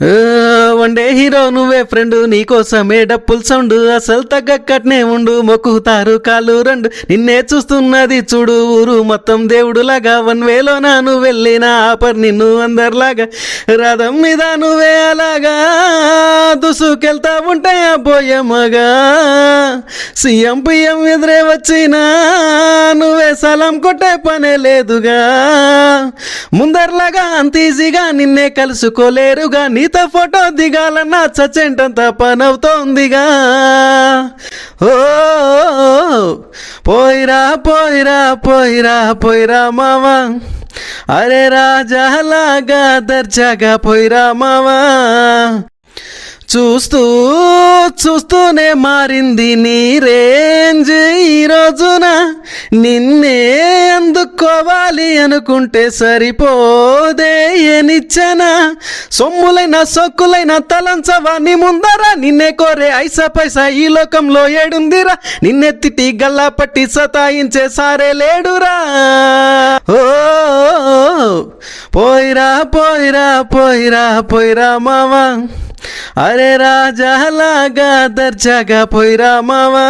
ఆ, one day hero నువ్వే friend నీకోసమే డప్పుల్ సౌండ్ అసలు తగ్గక్కట్నే ఉండు మొక్కుతారు కాళ్ళు రెండు నిన్నే చూస్తున్నది చూడు ఊరు మొత్తం దేవుడులాగా వన్ వేలో నాను వెళ్ళిన ఆపర్ నిన్ను అందరిలాగా రథం మీద నువ్వే అలాగా దుసుకెళ్తా ఉంటే పోయే మగా సీఎం పిఎం ఎదురే వచ్చినా నువ్వే సలాం కొట్టే పనే లేదుగా ముందర్లాగా అంత ఈజీగా నిన్నే కలుసుకోలేరుగా నీతో ఫోటో దిగాలన్నా చచ్చేంటంత పనవుతోందిగా ఓ పోయిరా పోయిరా పోయిరా పోయిరా మావా అరే రాజాలాగా దర్జాగా పోయిరా మావా చూస్తూ చూస్తూనే మారింది నీ రేంజ్ ఈ రోజున నిన్నే అందుకోవాలి అనుకుంటే సరిపోదే ఎనిచ్చన సొమ్ములైన సొక్కులైన తలంచవా నీ ముందరా నిన్నే కోరే ఐసా పైసా ఈ లోకంలో ఏడుందిరా నిన్నెత్తిటి గల్లా పట్టి సతాయించే సారే లేడురా ఓ పోయిరా పోయిరా పోయిరా పోయిరా మావా అరే రాజాలాగా దర్జాగా పోయిరా మావా